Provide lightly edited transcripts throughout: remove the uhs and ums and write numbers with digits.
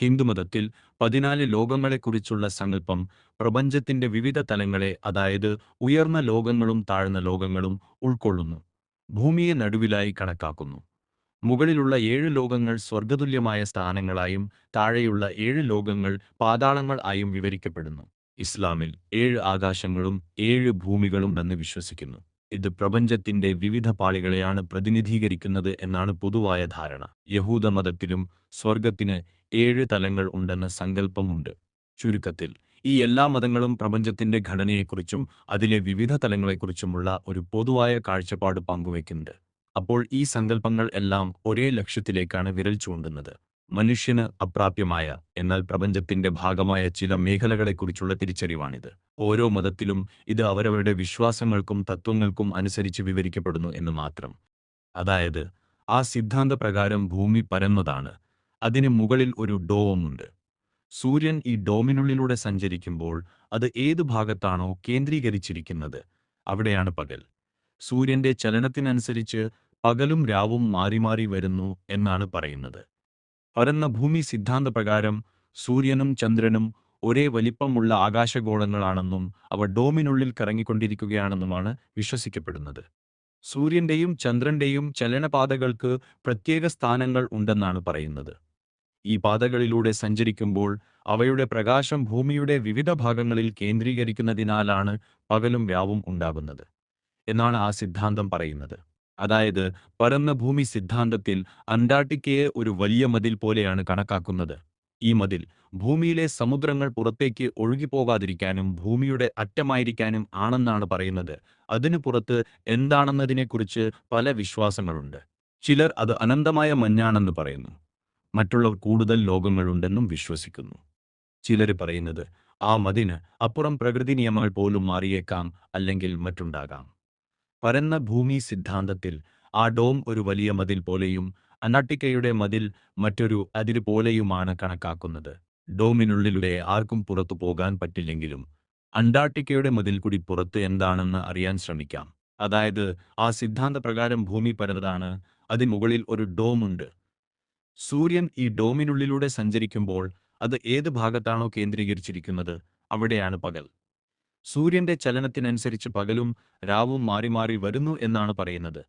ഹിന്ദുമതത്തിൽ 14 ലോകങ്ങളെക്കുറിച്ചുള്ള സങ്കല്പം പ്രപഞ്ചത്തിന്റെ വിവിധ തലങ്ങളെ, അതായത് ഉയർന്ന ലോകങ്ങളും താഴ്ന്ന ലോകങ്ങളും ഉൾക്കൊള്ളുന്നു. ഭൂമിയെ നടുവിലായി കണക്കാക്കുന്നു. മുകളിലുള്ള 7 ലോകങ്ങൾ സ്വർഗതുല്യമായ സ്ഥാനങ്ങളായും താഴെയുള്ള 7 ലോകങ്ങൾ പാതാളങ്ങൾ ആയും വിവരിക്കപ്പെടുന്നു. ഇസ്ലാമിൽ 7 ആകാശങ്ങളും 7 ഭൂമികളും എന്ന് വിശ്വസിക്കുന്നു. ഇത് പ്രപഞ്ചത്തിന്റെ വിവിധ പാളികളെയാണ് പ്രതിനിധീകരിക്കുന്നത് എന്നാണ് പൊതുവായ ധാരണ. യഹൂദമതത്തിലും സ്വർഗത്തിന് 7 തലങ്ങൾ ഉണ്ടെന്ന സങ്കല്പമുണ്ട്. ചുരുക്കത്തിൽ, ഈ എല്ലാ മതങ്ങളും പ്രപഞ്ചത്തിന്റെ ഘടനയെക്കുറിച്ചും അതിലെ വിവിധ തലങ്ങളെക്കുറിച്ചുമുള്ള ഒരു പൊതുവായ കാഴ്ചപ്പാട് പങ്കുവയ്ക്കുന്നുണ്ട്. അപ്പോൾ ഈ സങ്കല്പങ്ങൾ എല്ലാം ഒരേ ലക്ഷ്യത്തിലേക്കാണ് വിരൽ ചൂണ്ടുന്നത്: മനുഷ്യന് അപ്രാപ്യമായ എന്നാൽ പ്രപഞ്ചത്തിന്റെ ഭാഗമായ ചില മേഖലകളെക്കുറിച്ചുള്ള തിരിച്ചറിവാണിത്. ഓരോ മതത്തിലും ഇത് അവരവരുടെ വിശ്വാസങ്ങൾക്കും തത്വങ്ങൾക്കും അനുസരിച്ച് വിവരിക്കപ്പെടുന്നു എന്ന് മാത്രം. അതായത്, ആ സിദ്ധാന്തപ്രകാരം ഭൂമി പരന്നതാണ്. അതിന് മുകളിൽ ഒരു ഡോമുണ്ട്. സൂര്യൻ ഈ ഡോമിനുള്ളിലൂടെ സഞ്ചരിക്കുമ്പോൾ അത് ഏതു ഭാഗത്താണോ കേന്ദ്രീകരിച്ചിരിക്കുന്നത് അവിടെയാണ് പകൽ. സൂര്യന്റെ ചലനത്തിനനുസരിച്ച് പകലും രാവും മാറി മാറി വരുന്നു എന്നാണ് പറയുന്നത്. പരന്ന ഭൂമി സിദ്ധാന്തപ്രകാരം സൂര്യനും ചന്ദ്രനും ഒരേ വലിപ്പമുള്ള ആകാശഗോളങ്ങളാണെന്നും അവ ഡോമിനുള്ളിൽ കറങ്ങിക്കൊണ്ടിരിക്കുകയാണെന്നുമാണ് വിശ്വസിക്കപ്പെടുന്നത്. സൂര്യന്റെയും ചന്ദ്രന്റെയും ചലനപാതകൾക്ക് പ്രത്യേക സ്ഥാനങ്ങൾ ഉണ്ടെന്നാണ് പറയുന്നത്. ഈ പാതകളിലൂടെ സഞ്ചരിക്കുമ്പോൾ അവയുടെ പ്രകാശം ഭൂമിയുടെ വിവിധ ഭാഗങ്ങളിൽ കേന്ദ്രീകരിക്കുന്നതിനാലാണ് പകലും രാവും ഉണ്ടാകുന്നത് എന്നാണ് ആ സിദ്ധാന്തം പറയുന്നത്. അതായത്, പരന്ന ഭൂമി സിദ്ധാന്തത്തിൽ അന്റാർട്ടിക്കയെ ഒരു വലിയ മതിൽ പോലെയാണ് കണക്കാക്കുന്നത്. ഈ മതിൽ ഭൂമിയിലെ സമുദ്രങ്ങൾ പുറത്തേക്ക് ഒഴുകിപ്പോകാതിരിക്കാനും ഭൂമിയുടെ അറ്റമായിരിക്കാനും ആണെന്നാണ് പറയുന്നത്. അതിനു പുറത്ത് എന്താണെന്നതിനെക്കുറിച്ച് പല വിശ്വാസങ്ങളുണ്ട്. ചിലർ അത് അനന്തമായ മഞ്ഞാണെന്ന് പറയുന്നു. മറ്റുള്ളവർ കൂടുതൽ ലോകങ്ങളുണ്ടെന്നും വിശ്വസിക്കുന്നു. ചിലർ പറയുന്നത് ആ മതിന് അപ്പുറം പ്രകൃതി നിയമങ്ങൾ പോലും മാറിയേക്കാം, അല്ലെങ്കിൽ മറ്റുണ്ടാകാം. പരന്ന ഭൂമി സിദ്ധാന്തത്തിൽ ആ ഡോം ഒരു വലിയ മതിൽ പോലെയും അന്റാർട്ടിക്കയുടെ മതിൽ മറ്റൊരു അതിര് പോലെയുമാണ് കണക്കാക്കുന്നത്. ഡോമിനുള്ളിലൂടെ ആർക്കും പുറത്തു പോകാൻ പറ്റില്ലെങ്കിലും അന്റാർട്ടിക്കയുടെ മതിൽ കൂടി പുറത്ത് എന്താണെന്ന് അറിയാൻ ശ്രമിക്കാം. അതായത്, ആ സിദ്ധാന്തപ്രകാരം ഭൂമി പരന്നതാണ്. അതിന് മുകളിൽ ഒരു ഡോമുണ്ട്. സൂര്യൻ ഈ ഡോമിനുള്ളിലൂടെ സഞ്ചരിക്കുമ്പോൾ അത് ഏത് ഭാഗത്താണോ കേന്ദ്രീകരിച്ചിരിക്കുന്നത് അവിടെയാണ് പകൽ. സൂര്യന്റെ ചലനത്തിനനുസരിച്ച് പകലും രാവും മാറി മാറി വരുന്നു എന്നാണ് പറയുന്നത്.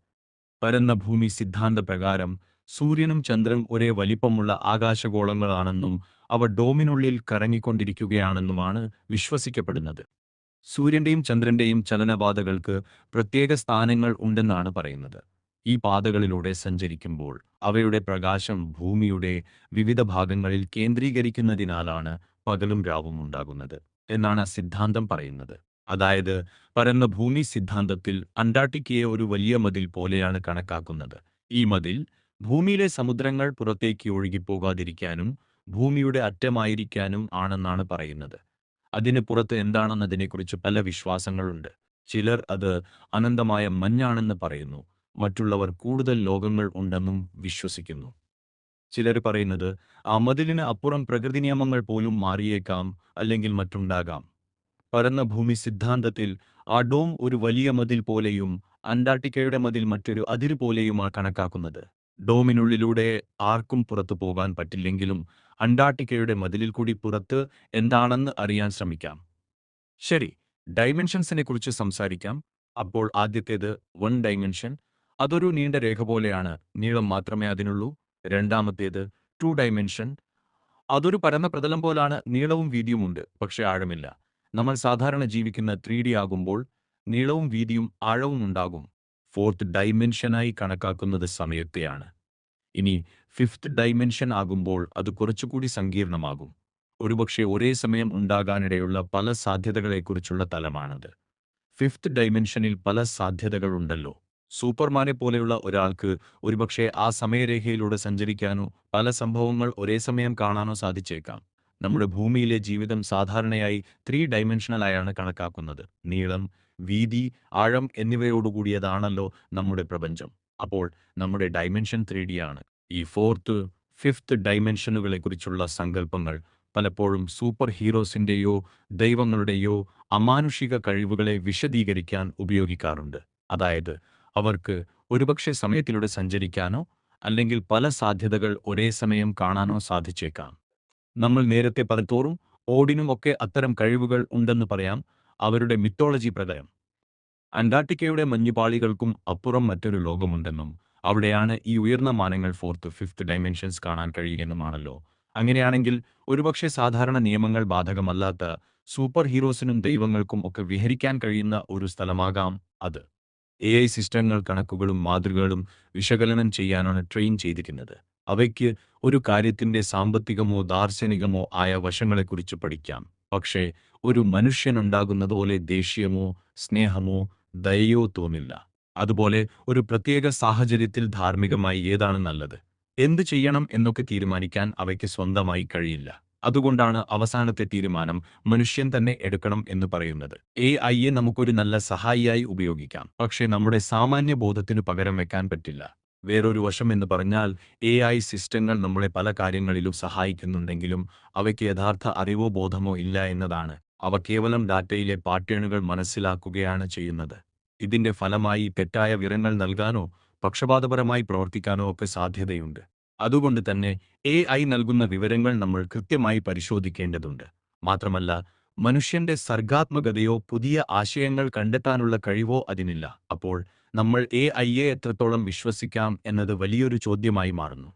പരന്ന ഭൂമി സിദ്ധാന്തപ്രകാരം സൂര്യനും ചന്ദ്രനും ഒരേ വലിപ്പമുള്ള ആകാശഗോളങ്ങളാണെന്നും അവ ഡോമിനുള്ളിൽ കറങ്ങിക്കൊണ്ടിരിക്കുകയാണെന്നുമാണ് വിശ്വസിക്കപ്പെടുന്നത്. സൂര്യന്റെയും ചന്ദ്രന്റെയും ചലനപാതകൾക്ക് പ്രത്യേക സ്ഥാനങ്ങൾ ഉണ്ടെന്നാണ് പറയുന്നത്. ഈ പാതകളിലൂടെ സഞ്ചരിക്കുമ്പോൾ അവയുടെ പ്രകാശം ഭൂമിയുടെ വിവിധ ഭാഗങ്ങളിൽ കേന്ദ്രീകരിക്കുന്നതിനാലാണ് പകലും രാവും ഉണ്ടാകുന്നത് എന്നാണ് ആ സിദ്ധാന്തം പറയുന്നത്. അതായത്, പരന്ന ഭൂമി സിദ്ധാന്തത്തിൽ അന്റാർട്ടിക്കയെ ഒരു വലിയ മതിൽ പോലെയാണ് കണക്കാക്കുന്നത്. ഈ മതിൽ ഭൂമിയിലെ സമുദ്രങ്ങൾ പുറത്തേക്ക് ഒഴുകിപ്പോകാതിരിക്കാനും ഭൂമിയുടെ അറ്റമായിരിക്കാനും ആണെന്നാണ് പറയുന്നത്. അതിന് പുറത്ത് എന്താണെന്നതിനെക്കുറിച്ച് പല വിശ്വാസങ്ങളുണ്ട്. ചിലർ അത് അനന്തമായ മഞ്ഞാണെന്ന് പറയുന്നു. മറ്റുള്ളവർ കൂടുതൽ ലോകങ്ങൾ ഉണ്ടെന്നും വിശ്വസിക്കുന്നു. ചിലർ പറയുന്നത് ആ മതിലിന് അപ്പുറം പ്രകൃതി നിയമങ്ങൾ പോലും മാറിയേക്കാം, അല്ലെങ്കിൽ മറ്റുണ്ടാകാം. പരന്ന ഭൂമി സിദ്ധാന്തത്തിൽ ആ ഡോം ഒരു വലിയ മതിൽ പോലെയും അന്റാർട്ടിക്കയുടെ മതിൽ മറ്റൊരു അതിര് പോലെയുമാണ് കണക്കാക്കുന്നത്. ഡോമിനുള്ളിലൂടെ ആർക്കും പുറത്തു പോകാൻ പറ്റില്ലെങ്കിലും അന്റാർട്ടിക്കയുടെ മതിലിൽ കൂടി പുറത്ത് എന്താണെന്ന് അറിയാൻ ശ്രമിക്കാം. ശരി, ഡൈമെൻഷൻസിനെ കുറിച്ച് സംസാരിക്കാം. അപ്പോൾ ആദ്യത്തേത് വൺ ഡൈമെൻഷൻ. അതൊരു നീണ്ട രേഖ പോലെയാണ്, നീളം മാത്രമേ അതിനുള്ളൂ. രണ്ടാമത്തേത് ടു ഡൈമെൻഷൻ. അതൊരു പരന്ന പ്രതലം പോലാണ്, നീളവും വീതിയുമുണ്ട്, പക്ഷെ ആഴമില്ല. നമ്മൾ സാധാരണ ജീവിക്കുന്ന 3D ആകുമ്പോൾ നീളവും വീതിയും ആഴവും ഉണ്ടാകും. ഫോർത്ത് ഡൈമെൻഷനായി കണക്കാക്കുന്നത് സമയത്തെയാണ്. ഇനി ഫിഫ്ത്ത് ഡൈമെൻഷൻ ആകുമ്പോൾ അത് കുറച്ചുകൂടി സങ്കീർണമാകും. ഒരുപക്ഷെ ഒരേ സമയം ഉണ്ടാകാനിടയുള്ള പല സാധ്യതകളെക്കുറിച്ചുള്ള തലമാണത്. ഫിഫ്ത്ത് ഡൈമെൻഷനിൽ പല സാധ്യതകളുണ്ടല്ലോ. സൂപ്പർമാനെ പോലെയുള്ള ഒരാൾക്ക് ഒരുപക്ഷെ ആ സമയരേഖയിലൂടെ സഞ്ചരിക്കാനോ പല സംഭവങ്ങൾ ഒരേ സമയം കാണാനോ സാധിച്ചേക്കാം. നമ്മുടെ ഭൂമിയിലെ ജീവിതം സാധാരണയായി 3 ഡൈമെൻഷനലായാണ് കണക്കാക്കുന്നത്. നീളം, വീതി, ആഴം എന്നിവയോടുകൂടിയതാണല്ലോ നമ്മുടെ പ്രപഞ്ചം. അപ്പോൾ നമ്മുടെ ഡൈമെൻഷൻ 3D ആണ്. ഈ ഫോർത്ത്, ഫിഫ്ത്ത് ഡൈമെൻഷനുകളെക്കുറിച്ചുള്ള സങ്കല്പങ്ങൾ പലപ്പോഴും സൂപ്പർ ഹീറോസിൻ്റെയോ ദൈവങ്ങളുടെയോ അമാനുഷിക കഴിവുകളെ വിശദീകരിക്കാൻ ഉപയോഗിക്കാറുണ്ട്. അതായത്, അവർക്ക് ഒരുപക്ഷെ സമയത്തിലൂടെ സഞ്ചരിക്കാനോ അല്ലെങ്കിൽ പല സാധ്യതകൾ ഒരേ സമയം കാണാനോ സാധിച്ചേക്കാം. നമ്മൾ നേരത്തെ പറഞ്ഞോറും ഓഡിനും ഒക്കെ അത്തരം കഴിവുകൾ ഉണ്ടെന്ന് പറയാം. അവരുടെ മിത്തോളജി പ്രകാരം അന്റാർട്ടിക്കയുടെ മഞ്ഞുപാളികൾക്കും അപ്പുറം മറ്റൊരു ലോകമുണ്ടെന്നും അവിടെയാണ് ഈ ഉയർന്ന മാനങ്ങൾ ഫോർത്ത് ഫിഫ്ത്ത് ഡൈമെൻഷൻസ് കാണാൻ കഴിയുമെന്നുമാണല്ലോ. അങ്ങനെയാണെങ്കിൽ ഒരുപക്ഷെ സാധാരണ നിയമങ്ങൾ ബാധകമല്ലാത്ത സൂപ്പർ ഹീറോസിനും ദൈവങ്ങൾക്കും ഒക്കെ വിഹരിക്കാൻ കഴിയുന്ന ഒരു സ്ഥലമാകാം അത്. AI സിസ്റ്റങ്ങൾ കണക്കുകളും മാതൃകകളും വിശകലനം ചെയ്യാനാണ് ട്രെയിൻ ചെയ്തിരിക്കുന്നത്. അവയ്ക്ക് ഒരു കാര്യത്തിന്റെ സാമ്പത്തികമോ ദാർശനികമോ ആയ വശങ്ങളെക്കുറിച്ച് പഠിക്കാം. പക്ഷേ ഒരു മനുഷ്യനുണ്ടാകുന്നതുപോലെ ദേഷ്യമോ സ്നേഹമോ ദയയോ തോന്നില്ല. അതുപോലെ ഒരു പ്രത്യേക സാഹചര്യത്തിൽ ധാർമ്മികമായി ഏതാണ് നല്ലത്, എന്ത് ചെയ്യണം എന്നൊക്കെ തീരുമാനിക്കാൻ അവയ്ക്ക് സ്വന്തമായി കഴിയില്ല. അതുകൊണ്ടാണ് അവസാനത്തെ തീരുമാനം മനുഷ്യൻ തന്നെ എടുക്കണം എന്ന് പറയുന്നത്. AI-യെ നമുക്കൊരു നല്ല സഹായിയായി ഉപയോഗിക്കാം, പക്ഷേ നമ്മുടെ സാമാന്യ ബോധത്തിന് പകരം വെക്കാൻ പറ്റില്ല. വേറൊരു വശം എന്ന് പറഞ്ഞാൽ AI സിസ്റ്റങ്ങൾ നമ്മളെ പല കാര്യങ്ങളിലും സഹായിക്കുന്നുണ്ടെങ്കിലും അവയ്ക്ക് യഥാർത്ഥ അറിവോ ബോധമോ ഇല്ല എന്നതാണ്. അവ കേവലം ഡാറ്റയിലെ പാറ്റേണുകൾ മനസ്സിലാക്കുകയാണ് ചെയ്യുന്നത്. ഇതിന്റെ ഫലമായി തെറ്റായ വിവരങ്ങൾ നൽകാനോ പക്ഷപാതപരമായി പ്രവർത്തിക്കാനോ ഒക്കെ സാധ്യതയുണ്ട്. അതുകൊണ്ട് തന്നെ AI നൽകുന്ന വിവരങ്ങൾ നമ്മൾ കൃത്യമായി പരിശോധിക്കേണ്ടതുണ്ട്. മാത്രമല്ല, മനുഷ്യന്റെ സർഗ്ഗാത്മകതയോ പുതിയ ആശയങ്ങൾ കണ്ടെത്താനുള്ള കഴിവോ അതിനില്ല. അപ്പോൾ നമ്മൾ AI-യെ എത്രത്തോളം വിശ്വസിക്കാം എന്നത് വലിയൊരു ചോദ്യമായി മാറുന്നു.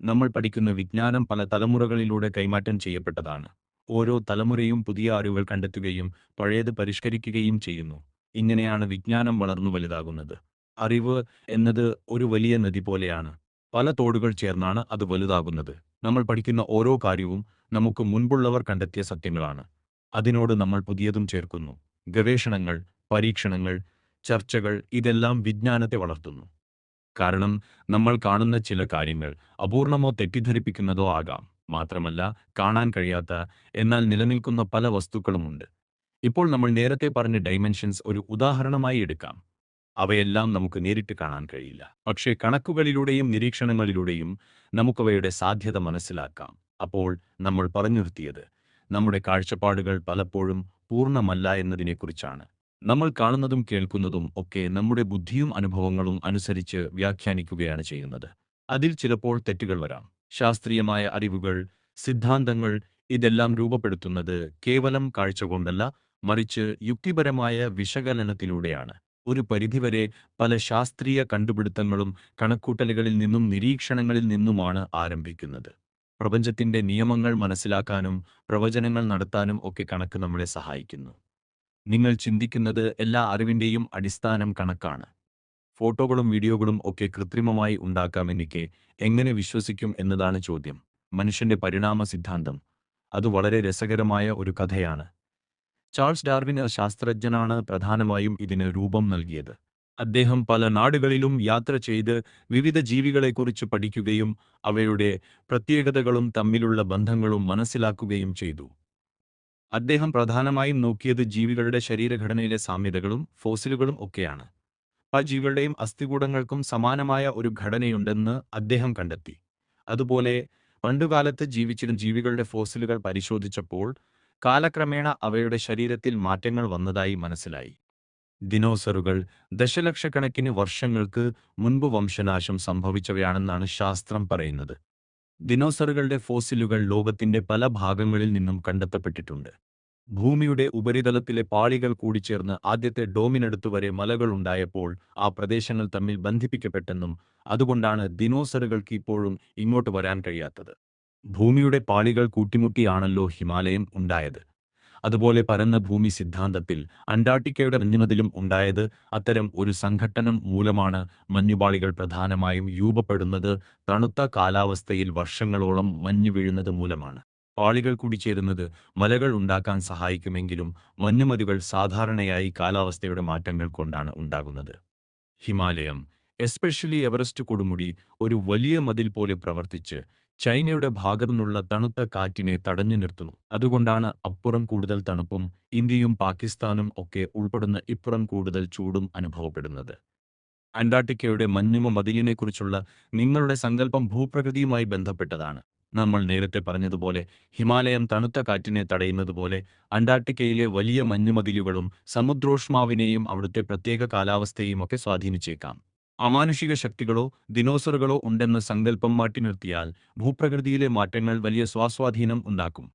നമ്മൾ പഠിക്കുന്ന വിജ്ഞാനം പല തലമുറകളിലൂടെ കൈമാറ്റം ചെയ്യപ്പെട്ടതാണ്. ഓരോ തലമുറയും പുതിയ അറിവുകൾ കണ്ടെത്തുകയും പഴയത് പരിഷ്കരിക്കുകയും ചെയ്യുന്നു. ഇങ്ങനെയാണ് വിജ്ഞാനം വളർന്നു വലുതാകുന്നത്. അറിവ് എന്നത് ഒരു വലിയ നദി പോലെയാണ്. പല തോടുകൾ ചേർന്നാണ് അത് വലുതാകുന്നത്. നമ്മൾ പഠിക്കുന്ന ഓരോ കാര്യവും നമുക്ക് മുൻപുള്ളവർ കണ്ടെത്തിയ സത്യങ്ങളാണ്. അതിനോട് നമ്മൾ പുതിയതും ചേർക്കുന്നു. ഗവേഷണങ്ങൾ, പരീക്ഷണങ്ങൾ, ചർച്ചകൾ ഇതെല്ലാം വിജ്ഞാനത്തെ വളർത്തുന്നു. കാരണം നമ്മൾ കാണുന്ന ചില കാര്യങ്ങൾ അപൂർണമോ തെറ്റിദ്ധരിപ്പിക്കുന്നതോ ആകാം. മാത്രമല്ല, കാണാൻ കഴിയാത്ത എന്നാൽ നിലനിൽക്കുന്ന പല വസ്തുക്കളുമുണ്ട്. ഇപ്പോൾ നമ്മൾ നേരത്തെ പറഞ്ഞ ഡൈമെൻഷൻസ് ഒരു ഉദാഹരണമായി എടുക്കാം. അവയെല്ലാം നമുക്ക് നേരിട്ട് കാണാൻ കഴിയില്ല. പക്ഷേ കണക്കുകളിലൂടെയും നിരീക്ഷണങ്ങളിലൂടെയും നമുക്കവയുടെ സാധ്യത മനസ്സിലാക്കാം. അപ്പോൾ നമ്മൾ പറഞ്ഞു നിർത്തിയത് നമ്മുടെ കാഴ്ചപ്പാടുകൾ പലപ്പോഴും പൂർണ്ണമല്ല എന്നതിനെക്കുറിച്ചാണ്. നമ്മൾ കാണുന്നതും കേൾക്കുന്നതും ഒക്കെ നമ്മുടെ ബുദ്ധിയും അനുഭവങ്ങളും അനുസരിച്ച് വ്യാഖ്യാനിക്കുകയാണ് ചെയ്യുന്നത്. അതിൽ ചിലപ്പോൾ തെറ്റുകൾ വരാം. ശാസ്ത്രീയമായ അറിവുകൾ, സിദ്ധാന്തങ്ങൾ ഇതെല്ലാം രൂപപ്പെടുത്തുന്നത് കേവലം കാഴ്ച കൊണ്ടല്ല, മറിച്ച് യുക്തിപരമായ വിശകലനത്തിലൂടെയാണ്. ഒരു പരിധിവരെ പല ശാസ്ത്രീയ കണ്ടുപിടുത്തങ്ങളും കണക്കൂട്ടലുകളിൽ നിന്നും നിരീക്ഷണങ്ങളിൽ നിന്നുമാണ് ആരംഭിക്കുന്നത്. പ്രപഞ്ചത്തിന്റെ നിയമങ്ങൾ മനസ്സിലാക്കാനും പ്രവചനങ്ങൾ നടത്താനും ഒക്കെ കണക്ക് നമ്മളെ സഹായിക്കുന്നു. നിങ്ങൾ ചിന്തിക്കുന്നത് എല്ലാ അറിവിന്റെയും അടിസ്ഥാനം കണക്കാണ്. ഫോട്ടോകളും വീഡിയോകളും ഒക്കെ കൃത്രിമമായി ഉണ്ടാക്കാമെന്നിരിക്കെ എങ്ങനെ വിശ്വസിക്കും എന്നതാണ് ചോദ്യം. മനുഷ്യന്റെ പരിണാമ സിദ്ധാന്തം അത് വളരെ രസകരമായ ഒരു കഥയാണ്. ചാൾസ് ഡാർവിൻ ശാസ്ത്രജ്ഞനാണ് പ്രധാനമായും ഇതിന് രൂപം നൽകിയത്. അദ്ദേഹം പല നാടുകളിലും യാത്ര ചെയ്ത് വിവിധ ജീവികളെക്കുറിച്ച് പഠിക്കുകയും അവയുടെ പ്രത്യേകതകളും തമ്മിലുള്ള ബന്ധങ്ങളും മനസ്സിലാക്കുകയും ചെയ്തു. അദ്ദേഹം പ്രധാനമായും നോക്കിയത് ജീവികളുടെ ശരീരഘടനയിലെ സാമ്യതകളും ഫോസിലുകളും ഒക്കെയാണ്. പല ജീവികളുടെയും അസ്ഥികൂടങ്ങൾക്കും സമാനമായ ഒരു ഘടനയുണ്ടെന്ന് അദ്ദേഹം കണ്ടെത്തി. അതുപോലെ പണ്ടുകാലത്ത് ജീവിച്ചിരുന്ന ജീവികളുടെ ഫോസിലുകൾ പരിശോധിച്ചപ്പോൾ കാലക്രമേണ അവയുടെ ശരീരത്തിൽ മാറ്റങ്ങൾ വന്നതായി മനസ്സിലായി. ദിനോസറുകൾ ദശലക്ഷക്കണക്കിന് വർഷങ്ങൾക്ക് മുൻപ് വംശനാശം സംഭവിച്ചവയാണെന്നാണ് ശാസ്ത്രം പറയുന്നത്. ദിനോസറുകളുടെ ഫോസിലുകൾ ലോകത്തിന്റെ പല ഭാഗങ്ങളിൽ നിന്നും കണ്ടെത്തപ്പെട്ടിട്ടുണ്ട്. ഭൂമിയുടെ ഉപരിതലത്തിലെ പാളികൾ കൂടിച്ചേർന്ന് ആദ്യത്തെ ഡോമിനടുത്ത് വരെ മലകൾ ഉണ്ടായപ്പോൾ ആ പ്രദേശങ്ങൾ തമ്മിൽ ബന്ധിപ്പിക്കപ്പെട്ടെന്നും അതുകൊണ്ടാണ് ദിനോസറുകൾക്ക് ഇപ്പോഴും ഇങ്ങോട്ട് വരാൻ കഴിയാത്തത്. ഭൂമിയുടെ പാളികൾ കൂട്ടിമുട്ടിയാണല്ലോ ഹിമാലയം ഉണ്ടായത്. അതുപോലെ പരന്ന ഭൂമി സിദ്ധാന്തത്തിൽ അന്റാർട്ടിക്കയുടെ മഞ്ഞുമതിലും ഉണ്ടായത് അത്തരം ഒരു സംഘട്ടനം മൂലമാണ്. മഞ്ഞുപാളികൾ പ്രധാനമായും രൂപപ്പെടുന്നത് തണുത്ത കാലാവസ്ഥയിൽ വർഷങ്ങളോളം മഞ്ഞ് വീഴുന്നത് മൂലമാണ്. പാളികൾ കൂടിച്ചേരുന്നത് മലകൾ ഉണ്ടാക്കാൻ സഹായിക്കുമെങ്കിലും മഞ്ഞുമതികൾ സാധാരണയായി കാലാവസ്ഥയുടെ മാറ്റങ്ങൾ കൊണ്ടാണ് ഉണ്ടാകുന്നത്. ഹിമാലയം, എസ്പെഷ്യലി എവറസ്റ്റ് കൊടുമുടി ഒരു വലിയ മതിൽ പോലെ പ്രവർത്തിച്ച് ചൈനയുടെ ഭാഗത്തുനിന്നുള്ള തണുത്ത കാറ്റിനെ തടഞ്ഞു നിർത്തുന്നു. അതുകൊണ്ടാണ് അപ്പുറം കൂടുതൽ തണുപ്പും ഇന്ത്യയും പാകിസ്ഥാനും ഒക്കെ ഉൾപ്പെടുന്ന ഇപ്പുറം കൂടുതൽ ചൂടും അനുഭവപ്പെടുന്നത്. അന്റാർട്ടിക്കയുടെ മഞ്ഞുമ മതിലിനെക്കുറിച്ചുള്ള നിങ്ങളുടെ സങ്കല്പം ഭൂപ്രകൃതിയുമായി ബന്ധപ്പെട്ടതാണ്. നമ്മൾ നേരത്തെ പറഞ്ഞതുപോലെ ഹിമാലയം തണുത്ത കാറ്റിനെ തടയുന്നതുപോലെ അന്റാർട്ടിക്കയിലെ വലിയ മഞ്ഞുമതിലുകളും സമുദ്രോഷ്മാവിനെയും അവിടുത്തെ പ്രത്യേക കാലാവസ്ഥയും ഒക്കെ സ്വാധീനിച്ചേക്കാം. അമാനുഷിക ശക്തികളോ ദിനോസറുകളോ ഉണ്ടെന്ന സങ്കല്പം മാറ്റിനിർത്തിയാൽ ഭൂപ്രകൃതിയിലെ മാറ്റങ്ങൾ വലിയ സ്വാധീനം ഉണ്ടാക്കും.